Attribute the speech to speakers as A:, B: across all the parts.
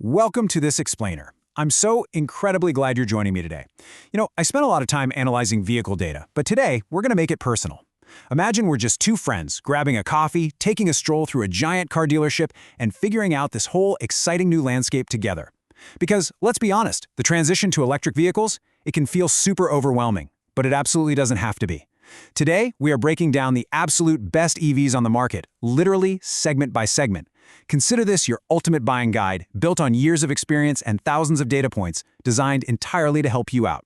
A: Welcome to this explainer. I'm so incredibly glad you're joining me today. I spent a lot of time analyzing vehicle data, but today we're going to make it personal. Imagine we're just two friends grabbing a coffee, taking a stroll through a giant car dealership, and figuring out this whole exciting new landscape together. Because, let's be honest, the transition to electric vehicles, it can feel super overwhelming, but it absolutely doesn't have to be. Today, we are breaking down the absolute best EVs on the market, literally segment by segment. Consider this your ultimate buying guide, built on years of experience and thousands of data points, designed entirely to help you out.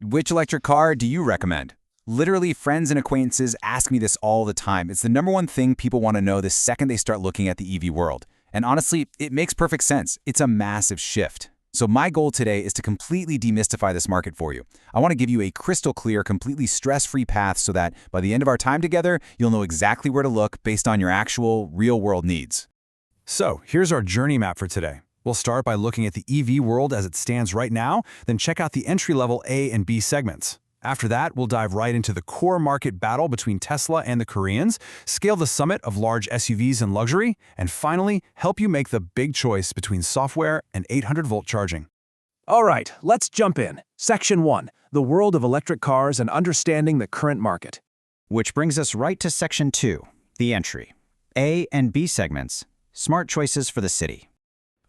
B: Which electric car do you recommend? Literally, friends and acquaintances ask me this all the time. It's the number one thing people want to know the second they start looking at the EV world. And honestly, it makes perfect sense. It's a massive shift. So my goal today is to completely demystify this market for you. I want to give you a crystal clear, completely stress-free path so that by the end of our time together, you'll know exactly where to look based on your actual, real-world needs.
A: So, here's our journey map for today. We'll start by looking at the EV world as it stands right now, then check out the entry-level A and B segments. After that, we'll dive right into the core market battle between Tesla and the Koreans, scale the summit of large SUVs and luxury, and finally, help you make the big choice between software and 800-volt charging.
C: All right, let's jump in. Section 1, the world of electric cars and understanding the current market.
D: Which brings us right to Section 2, the entry. A and B segments, smart choices for the city.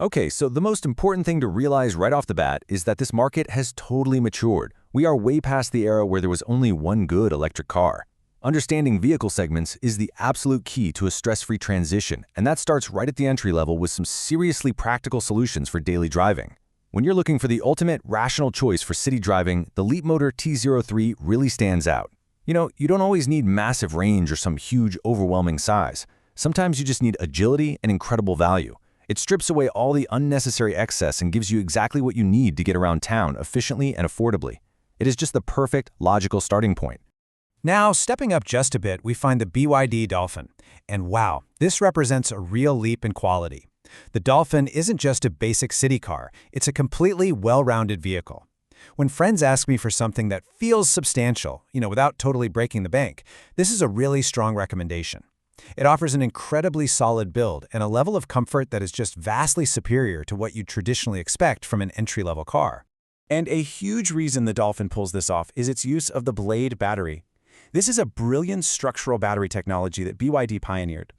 E: Okay, so the most important thing to realize right off the bat is that this market has totally matured. We are way past the era where there was only one good electric car. Understanding vehicle segments is the absolute key to a stress-free transition, and that starts right at the entry level with some seriously practical solutions for daily driving. When you're looking for the ultimate rational choice for city driving, the Leapmotor T03 really stands out. You don't always need massive range or some huge, overwhelming size. Sometimes you just need agility and incredible value. It strips away all the unnecessary excess and gives you exactly what you need to get around town efficiently and affordably. It is just the perfect, logical starting point.
A: Now, stepping up just a bit, we find the BYD Dolphin. And wow, this represents a real leap in quality. The Dolphin isn't just a basic city car, it's a completely well-rounded vehicle. When friends ask me for something that feels substantial, without totally breaking the bank, this is a really strong recommendation. It offers an incredibly solid build and a level of comfort that is just vastly superior to what you'd traditionally expect from an entry-level car.
C: And a huge reason the Dolphin pulls this off is its use of the Blade battery. This is a brilliant structural battery technology that BYD pioneered.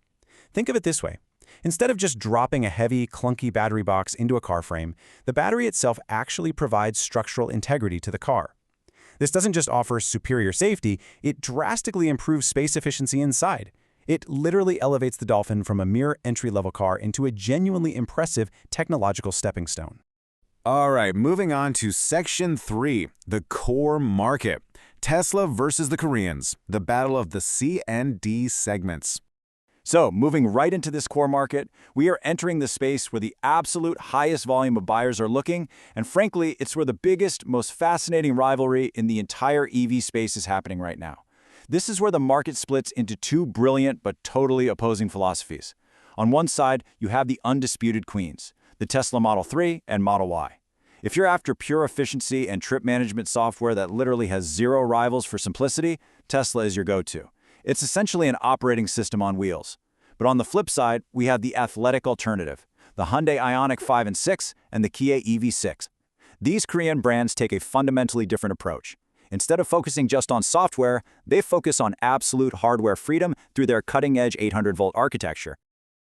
C: Think of it this way. Instead of just dropping a heavy, clunky battery box into a car frame, the battery itself actually provides structural integrity to the car. This doesn't just offer superior safety, it drastically improves space efficiency inside. It literally elevates the Dolphin from a mere entry-level car into a genuinely impressive technological stepping stone.
F: All right, moving on to Section 3, the core market. Tesla versus the Koreans, the battle of the C and D segments.
C: So, moving right into this core market, we are entering the space where the absolute highest volume of buyers are looking, and frankly, it's where the biggest, most fascinating rivalry in the entire EV space is happening right now. This is where the market splits into two brilliant but totally opposing philosophies. On one side, you have the undisputed queens, the Tesla Model 3 and Model Y. If you're after pure efficiency and trip management software that literally has zero rivals for simplicity, Tesla is your go-to. It's essentially an operating system on wheels. But on the flip side, we have the athletic alternative, the Hyundai IONIQ 5 and 6 and the Kia EV6. These Korean brands take a fundamentally different approach. Instead of focusing just on software, they focus on absolute hardware freedom through their cutting-edge 800-volt architecture.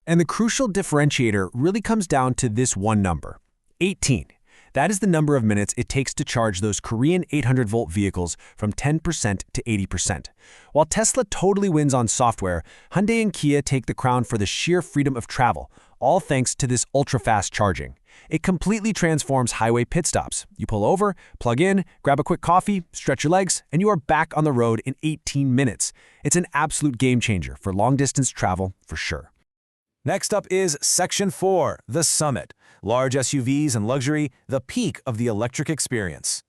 A: And the crucial differentiator really comes down to this one number, 18. That is the number of minutes it takes to charge those Korean 800-volt vehicles from 10% to 80%. While Tesla totally wins on software, Hyundai and Kia take the crown for the sheer freedom of travel, all thanks to this ultra-fast charging. It completely transforms highway pit stops. You pull over, plug in, grab a quick coffee, stretch your legs, and you are back on the road in 18 minutes. It's an absolute game changer for long-distance travel for sure.
C: Next up is Section 4, the summit. Large SUVs and luxury, the peak of the electric experience.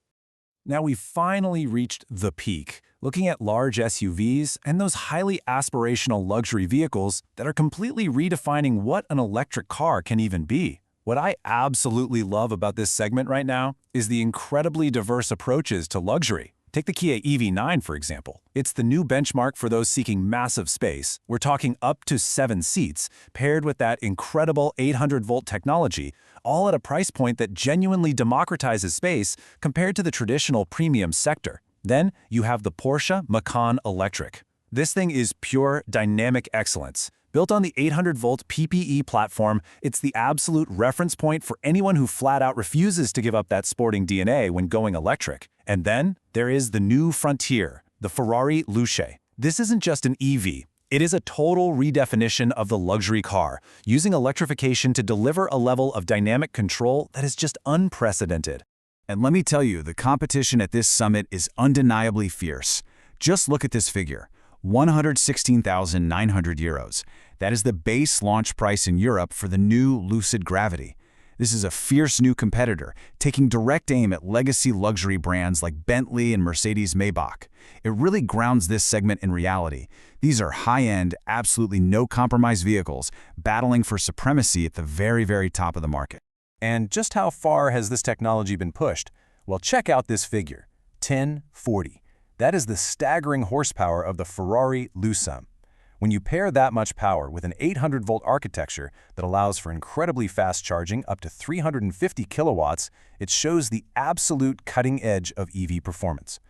C: Now we've finally reached the peak, looking at large SUVs and those highly aspirational luxury vehicles that are completely redefining what an electric car can even be. What I absolutely love about this segment right now is the incredibly diverse approaches to luxury.
A: Take the Kia EV9, for example. It's the new benchmark for those seeking massive space. We're talking up to 7 seats, paired with that incredible 800-volt technology, all at a price point that genuinely democratizes space compared to the traditional premium sector. Then you have the Porsche Macan Electric. This thing is pure dynamic excellence. Built on the 800-volt PPE platform, it's the absolute reference point for anyone who flat-out refuses to give up that sporting DNA when going electric. And then there is the new frontier, the Ferrari Luce. This isn't just an EV. It is a total redefinition of the luxury car, using electrification to deliver a level of dynamic control that is just unprecedented.
C: And let me tell you, the competition at this summit is undeniably fierce. Just look at this figure, 116,900 euros. That is the base launch price in Europe for the new Lucid Gravity. This is a fierce new competitor, taking direct aim at legacy luxury brands like Bentley and Mercedes-Maybach. It really grounds this segment in reality. These are high-end, absolutely no-compromise vehicles, battling for supremacy at the very, very top of the market.
E: And just how far has this technology been pushed? Well, check out this figure, 1040. That is the staggering horsepower of the Ferrari Luce. When you pair that much power with an 800-volt architecture that allows for incredibly fast charging up to 350 kilowatts, it shows the absolute cutting edge of EV performance.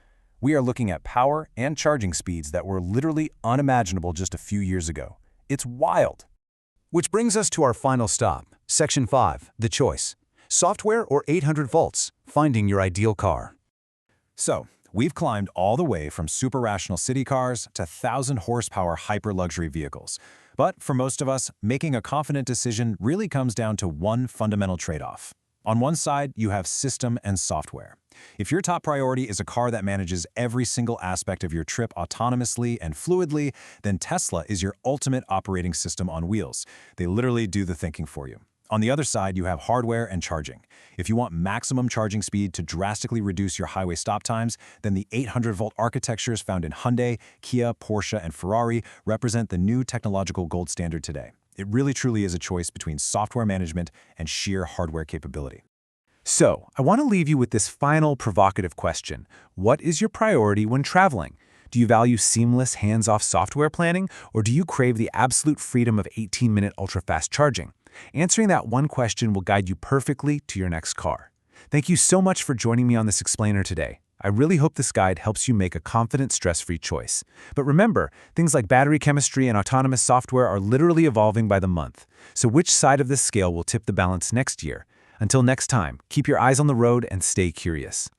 E: We are looking at power and charging speeds that were literally unimaginable just a few years ago. It's wild.
A: Which brings us to our final stop, Section 5, the choice. Software or 800 volts, finding your ideal car. So, we've climbed all the way from super rational city cars to 1,000-horsepower hyper-luxury vehicles. But for most of us, making a confident decision really comes down to one fundamental trade-off. On one side, you have system and software. If your top priority is a car that manages every single aspect of your trip autonomously and fluidly, then Tesla is your ultimate operating system on wheels. They literally do the thinking for you. On the other side, you have hardware and charging. If you want maximum charging speed to drastically reduce your highway stop times, then the 800-volt architectures found in Hyundai, Kia, Porsche, and Ferrari represent the new technological gold standard today. It really truly is a choice between software management and sheer hardware capability. So, I want to leave you with this final provocative question. What is your priority when traveling? Do you value seamless, hands-off software planning, or do you crave the absolute freedom of 18-minute ultra-fast charging? Answering that one question will guide you perfectly to your next car. Thank you so much for joining me on this explainer today. I really hope this guide helps you make a confident, stress-free choice. But remember, things like battery chemistry and autonomous software are literally evolving by the month. So which side of this scale will tip the balance next year? Until next time, keep your eyes on the road and stay curious.